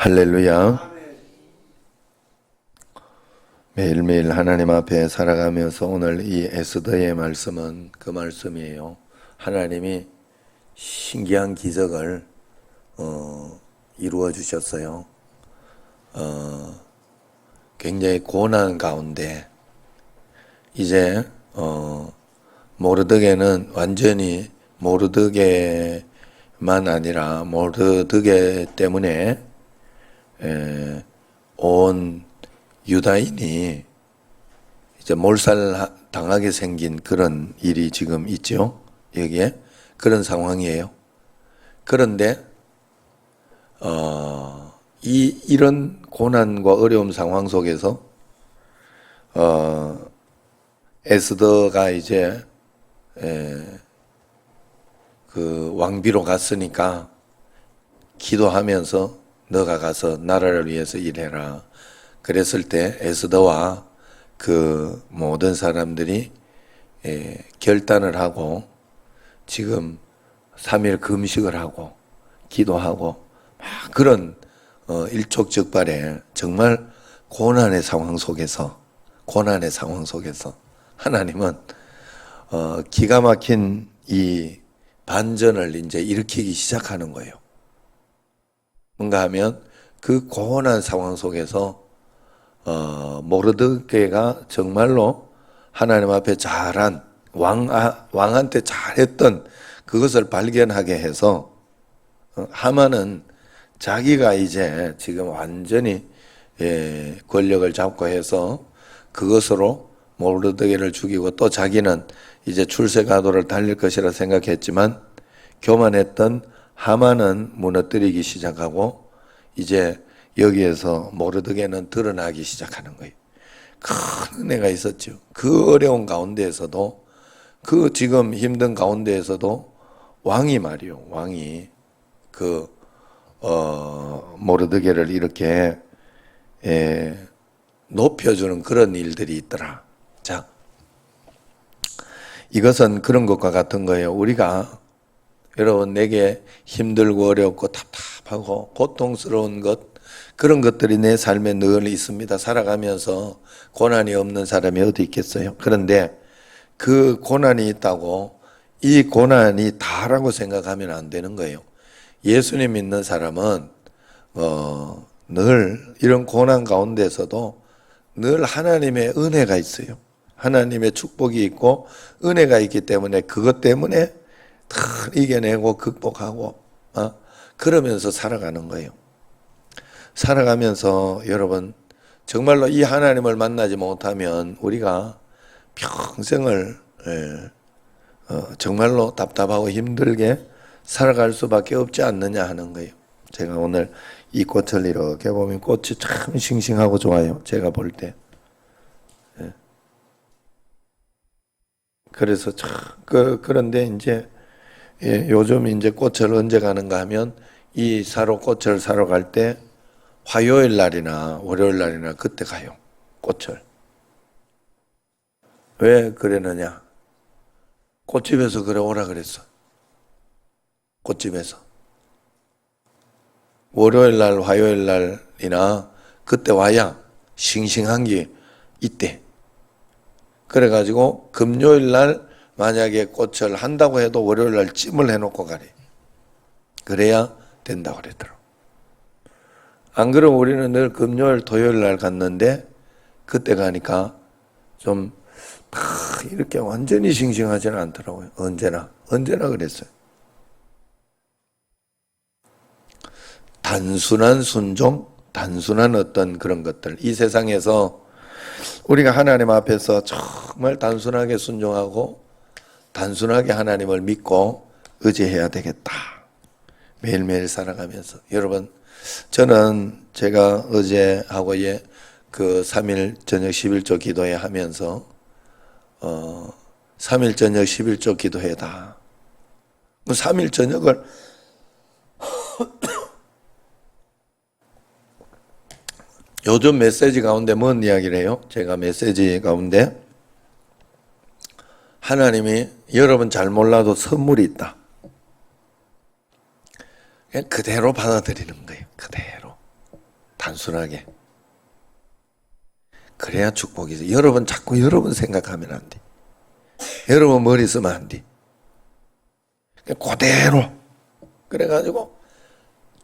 할렐루야. 매일매일 하나님 앞에 살아가면서 오늘 이 에스더의 말씀은 그 말씀이에요. 하나님이 신기한 기적을 이루어 주셨어요. 굉장히 고난 가운데 이제 모르드게는 완전히 모르드게만 아니라 모르드게 때문에 온 유다인이 이제 몰살 당하게 생긴 그런 일이 지금 있죠. 여기에 그런 상황이에요. 그런데 이런 고난과 어려움 상황 속에서 에스더가 이제 그 왕비로 갔으니까 기도하면서 너가 가서 나라를 위해서 일해라. 그랬을 때 에스더와 그 모든 사람들이 결단을 하고 지금 3일 금식을 하고 기도하고 막 그런 일촉즉발의 정말 고난의 상황 속에서 하나님은 기가 막힌 이 반전을 이제 일으키기 시작하는 거예요. 뭔가 하면 그 고난 상황 속에서 모르드게가 정말로 하나님 앞에 잘한 왕한테 잘했던 그것을 발견하게 해서 하만은 자기가 이제 지금 완전히 권력을 잡고 해서 그것으로 모르드게를 죽이고 또 자기는 이제 출세가도를 달릴 것이라 생각했지만 교만했던 하만은 무너뜨리기 시작하고 이제 여기에서 모르드게는 드러나기 시작하는 거예요. 큰 은혜가 있었죠. 그 어려운 가운데에서도 그 지금 힘든 가운데에서도 왕이 말이요. 왕이 그 모르드게를 이렇게 높여주는 그런 일들이 있더라. 자, 이것은 그런 것과 같은 거예요. 우리가 여러분 내게 힘들고 어렵고 답답하고 고통스러운 것 그런 것들이 내 삶에 늘 있습니다. 살아가면서 고난이 없는 사람이 어디 있겠어요. 그런데 그 고난이 있다고 이 고난이 다라고 생각하면 안 되는 거예요. 예수님 믿는 사람은 늘 이런 고난 가운데서도 늘 하나님의 은혜가 있어요. 하나님의 축복이 있고 은혜가 있기 때문에 그것 때문에 다 이겨내고 극복하고 그러면서 살아가는 거예요. 살아가면서 여러분 정말로 이 하나님을 만나지 못하면 우리가 평생을 정말로 답답하고 힘들게 살아갈 수밖에 없지 않느냐 하는 거예요. 제가 오늘 이 꽃을 이렇게 보면 꽃이 참 싱싱하고 좋아요. 제가 볼 때. 그래서 참 그런데 이제 요즘 이제 꽃을 언제 가는가 하면 이 사러 꽃을 사러 갈 때 화요일 날이나 월요일 날이나 그때 가요. 꽃을. 왜 그러느냐? 꽃집에서 그래 오라 그랬어. 꽃집에서. 월요일 날, 화요일 날이나 그때 와야 싱싱한 게 있대. 그래가지고 금요일 날 만약에 꽃을 한다고 해도 월요일 날 찜을 해놓고 가래. 그래야 된다고 그러더라고. 안 그러면 우리는 늘 금요일, 토요일 날 갔는데 그때 가니까 좀 이렇게 완전히 싱싱하지는 않더라고요. 언제나 그랬어요. 단순한 순종, 단순한 어떤 그런 것들. 이 세상에서 우리가 하나님 앞에서 정말 단순하게 순종하고 단순하게 하나님을 믿고 의지해야 되겠다. 매일매일 살아가면서. 여러분, 저는 제가 어제하고 그 3일 저녁 11조 기도회 하면서 3일 저녁 11조 기도회다. 3일 저녁을 요즘 메시지 가운데 뭔 이야기를 해요? 제가 메시지 가운데 하나님이 여러분 잘 몰라도 선물이 있다. 그냥 그대로 받아들이는 거예요. 그대로. 단순하게. 그래야 축복이지. 여러분 자꾸 여러분 생각하면 안 돼. 여러분 머리 쓰면 안 돼. 그대로. 그래가지고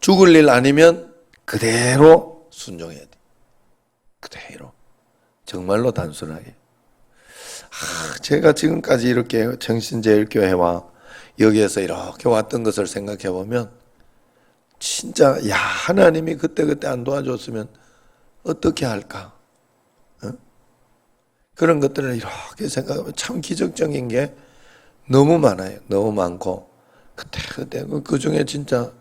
죽을 일 아니면 그대로 순종해야 돼. 그대로. 정말로 단순하게. 제가 지금까지 이렇게 정신제일교회와 여기에서 이렇게 왔던 것을 생각해 보면 진짜 하나님이 그때그때 안 도와줬으면 어떻게 할까? 그런 것들을 이렇게 생각하면 참 기적적인 게 너무 많아요. 너무 많고 그때 그 중에 진짜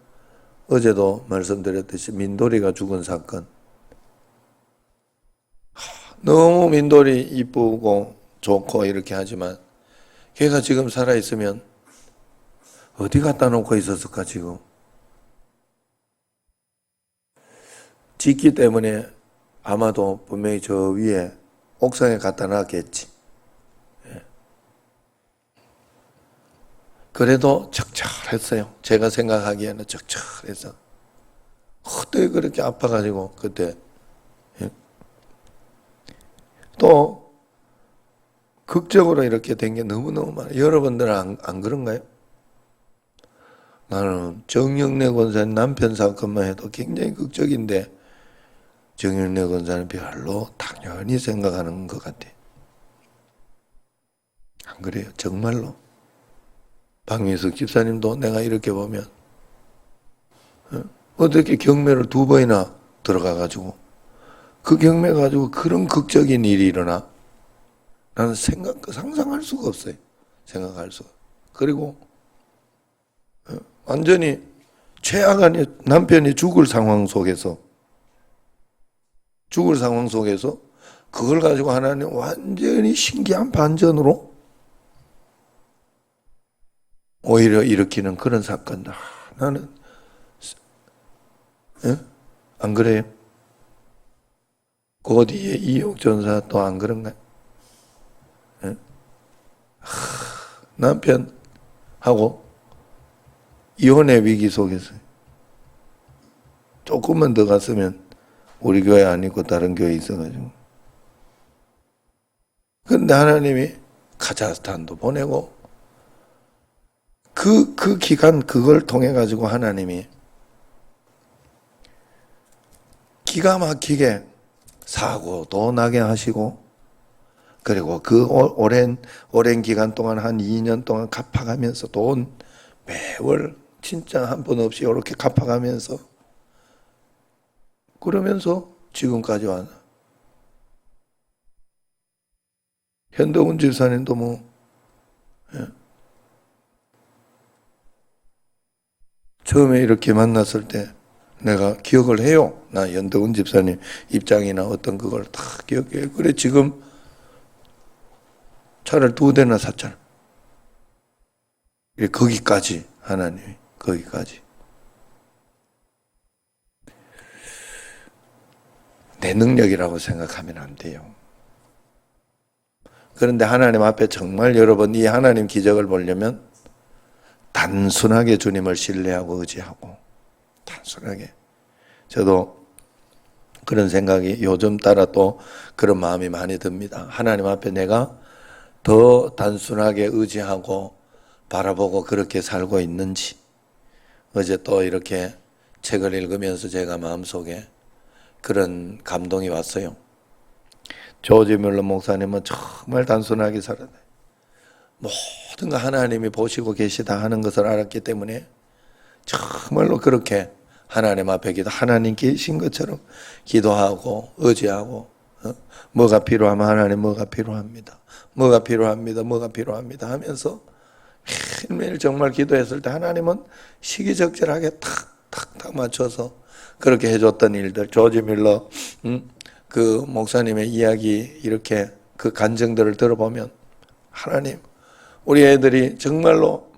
어제도 말씀드렸듯이 민돌이가 죽은 사건. 너무 민돌이 이쁘고 좋고 이렇게 하지만 걔가 지금 살아있으면 어디 갖다 놓고 있었을까 지금. 짓기 때문에 아마도 분명히 저 위에 옥상에 갖다 놨겠지. 그래도 적절했어요. 제가 생각하기에는 적절해서. 어떻게 그렇게 아파가지고 그때. 또 극적으로 이렇게 된 게 너무너무 많아요. 여러분들은 안 그런가요? 나는 정영래 권사님 남편 사건만 해도 굉장히 극적인데 정영래 권사님 별로 당연히 생각하는 것 같아. 안 그래요? 정말로. 박민숙 집사님도 내가 이렇게 보면 어떻게 경매를 2번이나 들어가가지고 그 경매 가지고 그런 극적인 일이 일어나? 나는 상상할 수가 없어요. 생각할 수가. 그리고 완전히 최악의 남편이 죽을 상황 속에서 그걸 가지고 하나님 완전히 신기한 반전으로 오히려 일으키는 그런 사건들. 나는 안 그래요? 그 뒤에 이옥 전사 또 안 그런가요? 남편하고 이혼의 위기 속에서 조금만 더 갔으면 우리 교회 아니고 다른 교회에 있어가지고. 그런데 하나님이 카자흐스탄도 보내고 그 기간 그걸 통해 가지고 하나님이 기가 막히게 사고도 나게 하시고 그리고 그 오랜 기간 동안 한 2년 동안 갚아가면서 돈 매월 진짜 한 번 없이 이렇게 갚아가면서 그러면서 지금까지 와서 현덕훈 집사님도 처음에 이렇게 만났을 때 내가 기억을 해요. 나 현덕훈 집사님 입장이나 어떤 그걸 다 기억해요. 그래 지금 차를 2대나 샀잖아. 거기까지 하나님이 거기까지. 내 능력이라고 생각하면 안 돼요. 그런데 하나님 앞에 정말 여러분 이 하나님 기적을 보려면 단순하게 주님을 신뢰하고 의지하고 단순하게. 저도 그런 생각이 요즘 따라 또 그런 마음이 많이 듭니다. 하나님 앞에 내가 더 단순하게 의지하고 바라보고 그렇게 살고 있는지. 어제 또 이렇게 책을 읽으면서 제가 마음속에 그런 감동이 왔어요. 조지 뮬러 목사님은 정말 단순하게 살아요. 모든 거 하나님이 보시고 계시다 하는 것을 알았기 때문에 정말로 그렇게 하나님 앞에 하나님 계신 것처럼 기도하고 의지하고 뭐가 필요하면 하나님 뭐가 필요합니다. 뭐가 필요합니다. 뭐가 필요합니다 하면서 매일 정말 기도했을 때 하나님은 시기적절하게 탁탁탁 맞춰서 그렇게 해줬던 일들. 조지 밀러 그 목사님의 이야기 이렇게 그 간증들을 들어보면 하나님 우리 애들이 정말로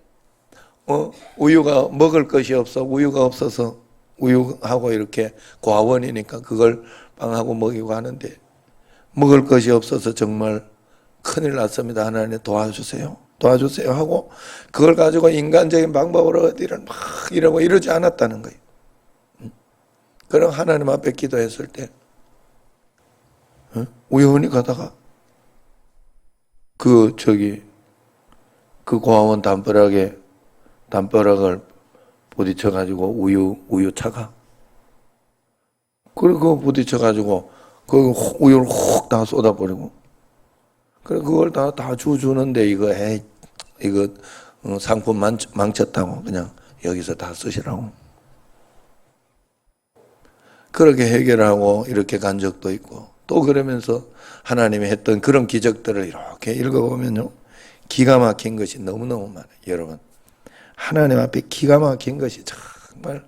우유가 먹을 것이 없어 우유가 없어서 우유하고 이렇게 과원이니까 그걸 빵하고 먹이고 하는데 먹을 것이 없어서 정말 큰일 났습니다. 하나님 도와주세요. 도와주세요 하고 그걸 가지고 인간적인 방법으로 어디를 막 이러고 이러지 않았다는 거예요. 그럼 하나님 앞에 기도했을 때 우연히 가다가 그 고아원 담벼락을 부딪혀가지고 우유차가 그리고 부딪혀가지고 그 우유를 훅 다 쏟아버리고 그래 그걸 다 주는데 이거 상품 망쳤다고 그냥 여기서 다 쓰시라고 그렇게 해결하고 이렇게 간 적도 있고 또 그러면서 하나님이 했던 그런 기적들을 이렇게 읽어보면요 기가 막힌 것이 너무너무 많아요. 여러분 하나님 앞에 기가 막힌 것이 정말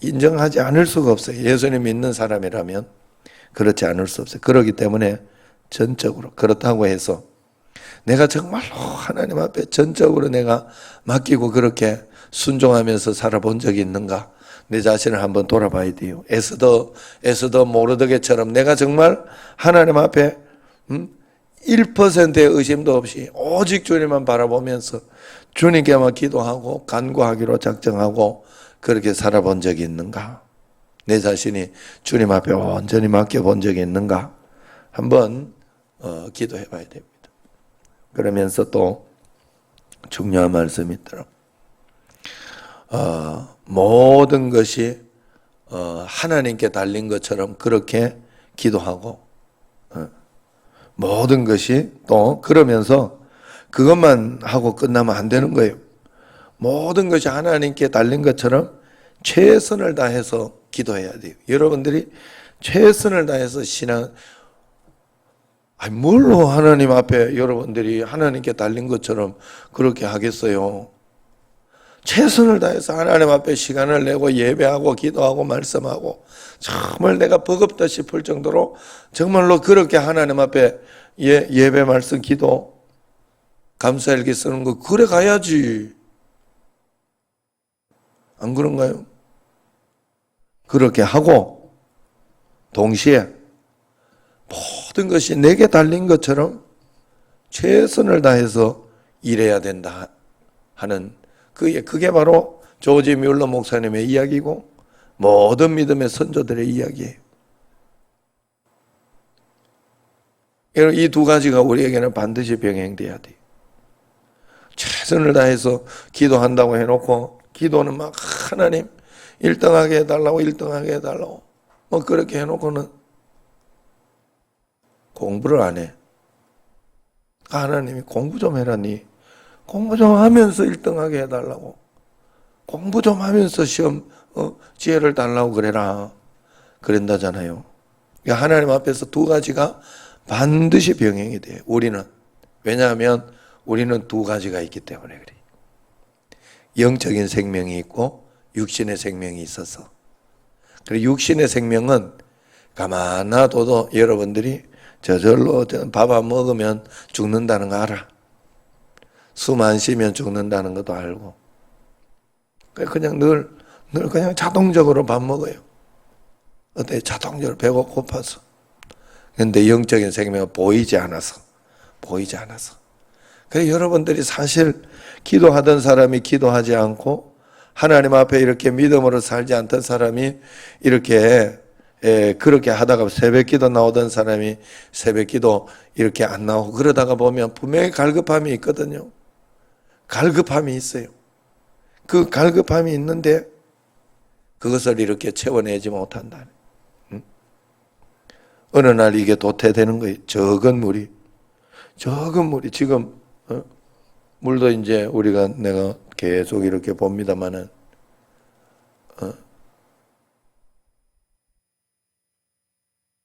인정하지 않을 수가 없어요. 예수님 믿는 사람이라면 그렇지 않을 수 없어요. 그렇기 때문에 전적으로 그렇다고 해서 내가 정말로 하나님 앞에 전적으로 내가 맡기고 그렇게 순종하면서 살아본 적이 있는가? 내 자신을 한번 돌아봐야 돼요. 에스더 모르드게처럼 내가 정말 하나님 앞에 1%의 의심도 없이 오직 주님만 바라보면서 주님께만 기도하고 간구하기로 작정하고 그렇게 살아본 적이 있는가? 내 자신이 주님 앞에 온전히 맡겨본 적이 있는가? 한번 기도해 봐야 됩니다. 그러면서 또 중요한 말씀이 있더라고요. 모든 것이 하나님께 달린 것처럼 그렇게 기도하고 모든 것이 또 그러면서 그것만 하고 끝나면 안 되는 거예요. 모든 것이 하나님께 달린 것처럼 최선을 다해서 기도해야 돼요. 여러분들이 최선을 다해서 뭘로 하나님 앞에 여러분들이 하나님께 달린 것처럼 그렇게 하겠어요? 최선을 다해서 하나님 앞에 시간을 내고 예배하고 기도하고 말씀하고 정말 내가 버겁다 싶을 정도로 정말로 그렇게 하나님 앞에 예배 말씀 기도 감사일기 쓰는 거 그래 가야지. 안 그런가요? 그렇게 하고 동시에 모든 것이 내게 달린 것처럼 최선을 다해서 일해야 된다 하는 그게 바로 조지 뮬러 목사님의 이야기고 모든 믿음의 선조들의 이야기예요. 이 두 가지가 우리에게는 반드시 병행돼야 돼요. 최선을 다해서 기도한다고 해놓고 기도는 막 하나님 1등하게 해달라고 1등하게 해달라고 뭐 그렇게 해놓고는 공부를 안 해. 하나님이 공부 좀 해라 니. 공부 좀 하면서 1등하게 해달라고. 공부 좀 하면서 시험 지혜를 달라고 그래라. 그런다잖아요. 그러니까 하나님 앞에서 두 가지가 반드시 병행이 돼요. 우리는. 왜냐하면 우리는 두 가지가 있기 때문에 그래요. 영적인 생명이 있고 육신의 생명이 있어서. 그리고 육신의 생명은 가만 놔둬도 여러분들이 저절로 밥 안 먹으면 죽는다는 거 알아. 숨 안 쉬면 죽는다는 것도 알고. 그냥 늘 그냥 자동적으로 밥 먹어요. 어때? 자동적으로 배가 고파서. 그런데 영적인 생명은 보이지 않아서. 그래서 여러분들이 사실 기도하던 사람이 기도하지 않고 하나님 앞에 이렇게 믿음으로 살지 않던 사람이 이렇게 그렇게 하다가 새벽기도 나오던 사람이 새벽기도 이렇게 안 나오고 그러다가 보면 분명히 갈급함이 있거든요. 갈급함이 있어요. 그 갈급함이 있는데 그것을 이렇게 채워내지 못한다. 어느 날 이게 도태되는 거예요. 적은 물이 지금 물도 이제 내가 계속 이렇게 봅니다마는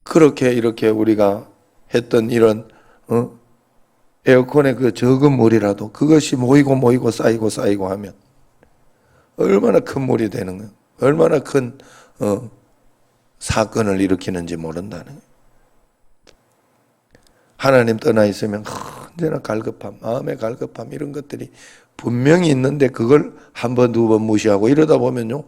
그렇게 이렇게 우리가 했던 이런 에어컨의 그 적은 물이라도 그것이 모이고 쌓이고 하면 얼마나 큰 물이 되는 거예요. 얼마나 큰 사건을 일으키는지 모른다는 거예요. 하나님 떠나 있으면 언제나 갈급함, 마음의 갈급함 이런 것들이 분명히 있는데 그걸 한 번, 두 번 무시하고 이러다 보면요.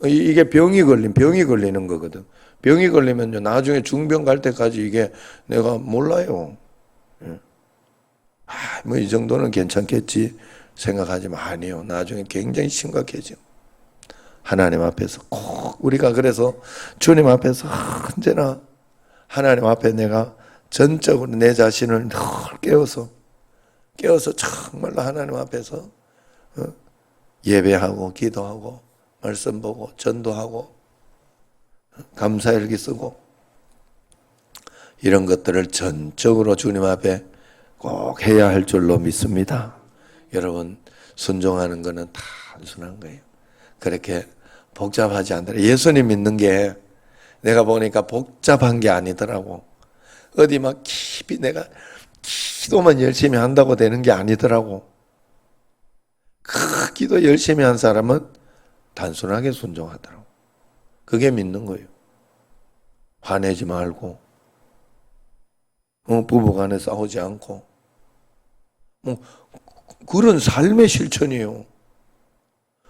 이게 병이 걸리는 거거든. 병이 걸리면요. 나중에 중병 갈 때까지 이게 내가 몰라요. 뭐 이 정도는 괜찮겠지 생각하지만 아니요. 나중에 굉장히 심각해져. 하나님 앞에서 꼭 우리가 그래서 주님 앞에서 언제나 하나님 앞에 내가 전적으로 내 자신을 늘 깨워서 정말로 하나님 앞에서 예배하고 기도하고 말씀 보고 전도하고 감사일기 쓰고 이런 것들을 전적으로 주님 앞에 꼭 해야 할 줄로 믿습니다. 여러분, 순종하는 것은 다 단순한 거예요. 그렇게 복잡하지 않더라. 예수님 믿는 게 내가 보니까 복잡한 게 아니더라고. 어디 막 깊이 내가 기도만 열심히 한다고 되는 게 아니더라고. 그 기도 열심히 한 사람은 단순하게 순종하더라고. 그게 믿는 거예요. 화내지 말고, 부부간에 싸우지 않고, 그런 삶의 실천이에요.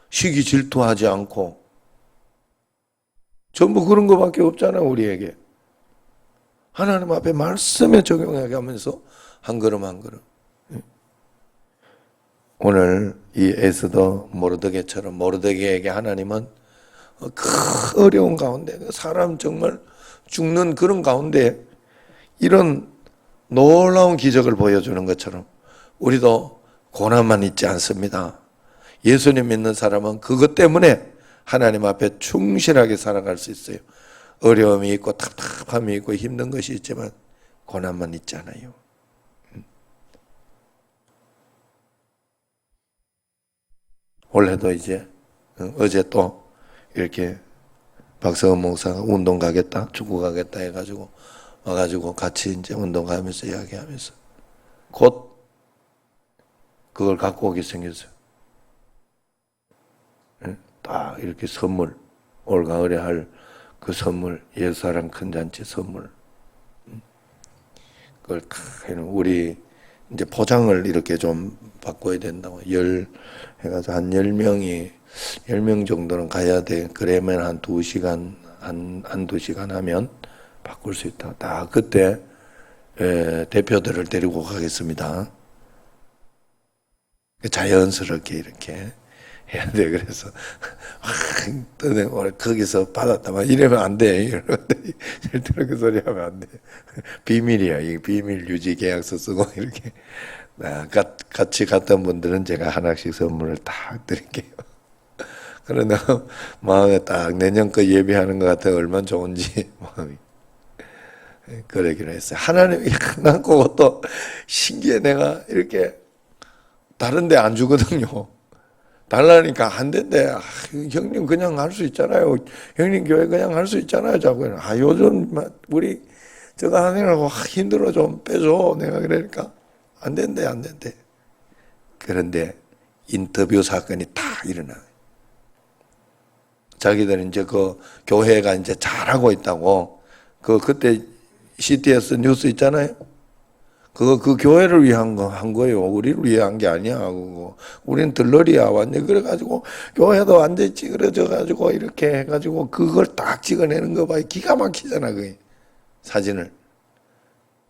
시기 질투하지 않고, 전부 그런 거밖에 없잖아요, 우리에게. 하나님 앞에 말씀에 적용하게 하면서 한 걸음 한 걸음. 오늘 이 에스더 모르드게처럼 모르드게에게 하나님은 그 어려운 가운데 사람 정말 죽는 그런 가운데 이런 놀라운 기적을 보여주는 것처럼 우리도 고난만 있지 않습니다. 예수님 믿는 사람은 그것 때문에 하나님 앞에 충실하게 살아갈 수 있어요. 어려움이 있고 답답함이 있고 힘든 것이 있지만 고난만 있지 않아요. 올해도 이제 어제 또 이렇게 박성원 목사가 운동 가겠다, 축구 가겠다 해가지고 와가지고 같이 이제 운동 가면서 이야기하면서 곧 그걸 갖고 오게 생겼어요. 딱 이렇게 선물, 올 가을에 할 그 선물, 예수사랑 큰 잔치 선물. 그걸 다 해놓은 우리 이제 포장을 이렇게 좀 바꿔야 된다고. 해가지고 한 10명 정도는 가야 돼. 그러면 한 2시간, 한 2시간 하면 바꿀 수 있다. 딱 그때 대표들을 데리고 가겠습니다. 자연스럽게 이렇게 해야 돼. 그래서 오늘 거기서 받았다만 이러면 안 돼. 절대로 그 소리 하면 안 돼. 비밀이야. 이 비밀 유지 계약서 쓰고 이렇게. 같이 갔던 분들은 제가 하나씩 선물을 딱 드릴게요. 그러나 마음에 딱 내년 거 예비하는 것 같아 얼마나 좋은지 마음이 그러기로 했어요. 하나님이 난 그것도 신기해. 내가 이렇게 다른 데 안 주거든요. 달라니까 안 된대. 형님 그냥 할 수 있잖아요. 형님 교회 그냥 할 수 있잖아요. 자꾸 요즘 우리 저거 하느라고 힘들어 좀 빼줘. 내가 그러니까 안 된대. 그런데 인터뷰 사건이 다 일어나요. 자기들은 이제 그 교회가 이제 잘하고 있다고. 그때 CTS 뉴스 있잖아요. 그 교회를 위한 한 거예요. 우리를 위한 게 아니야. 그거. 우리는 들러리야. 완전 그래가지고 교회도 완전히 찌그러져가지고 이렇게 해가지고 그걸 딱 찍어내는 거 봐. 기가 막히잖아. 그게. 사진을.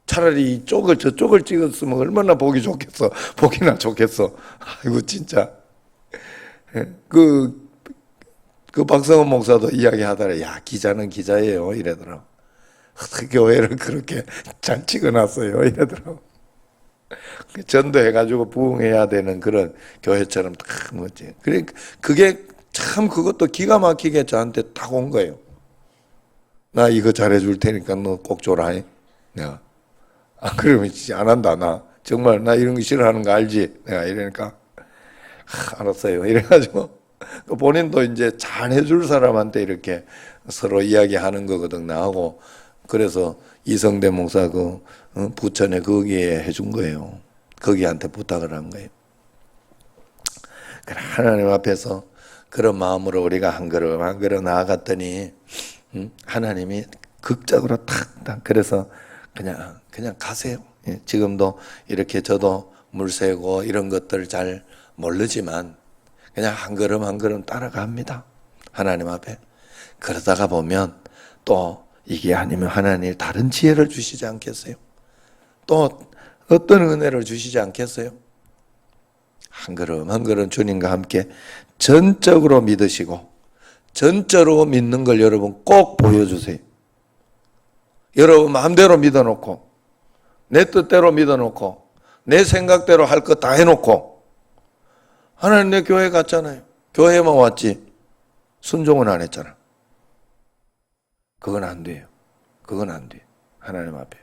차라리 이쪽을 저쪽을 찍었으면 얼마나 보기 좋겠어. 보기나 좋겠어. 아이고 진짜. 그 박성원 목사도 이야기하더라. 야 기자는 기자예요. 이러더라. 교회를 그렇게 잘 찍어놨어요. 이러더라고. 전도해가지고 부흥해야 되는 그런 교회처럼 딱 뭐지. 그게 참 그것도 기가 막히게 저한테 딱 온 거예요. 나 이거 잘해줄 테니까 너 꼭 줘라. 내가. 그러면 진짜 안 한다. 나 정말 나 이런 거 싫어하는 거 알지? 내가 이러니까 알았어요. 이래가지고 본인도 이제 잘 해줄 사람한테 이렇게 서로 이야기하는 거거든. 나하고. 그래서 이성대 목사 부천에 거기에 해준 거예요. 거기한테 부탁을 한 거예요. 그래, 하나님 앞에서 그런 마음으로 우리가 한 걸음 한 걸음 나아갔더니 하나님이 극적으로 탁 그래서 그냥 가세요. 지금도 이렇게 저도 물 새고 이런 것들 잘 모르지만 그냥 한 걸음 한 걸음 따라갑니다. 하나님 앞에. 그러다가 보면 또 이게 아니면 하나님 다른 지혜를 주시지 않겠어요? 또 어떤 은혜를 주시지 않겠어요? 한 걸음 한 걸음 주님과 함께 전적으로 믿으시고 전적으로 믿는 걸 여러분 꼭 보여주세요. 여러분 마음대로 믿어놓고 내 뜻대로 믿어놓고 내 생각대로 할 것 다 해놓고 하나님 내 교회 갔잖아요. 교회만 왔지 순종은 안 했잖아. 그건 안 돼요. 그건 안 돼요. 하나님 앞에.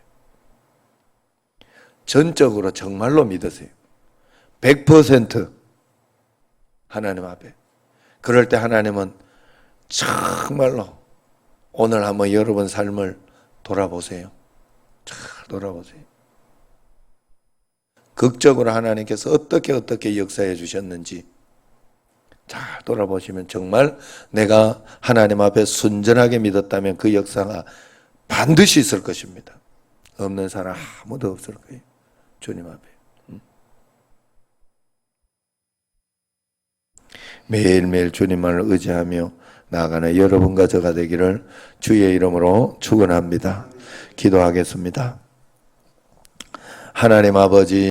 전적으로 정말로 믿으세요. 100% 하나님 앞에. 그럴 때 하나님은 정말로 오늘 한번 여러분 삶을 돌아보세요. 잘 돌아보세요. 극적으로 하나님께서 어떻게 역사해 주셨는지 잘 돌아보시면 정말 내가 하나님 앞에 순전하게 믿었다면 그 역사가 반드시 있을 것입니다. 없는 사람 아무도 없을 거예요. 주님 앞에. 매일매일 주님만을 의지하며 나아가는 여러분과 저가 되기를 주의 이름으로 축원합니다. 기도하겠습니다. 하나님 아버지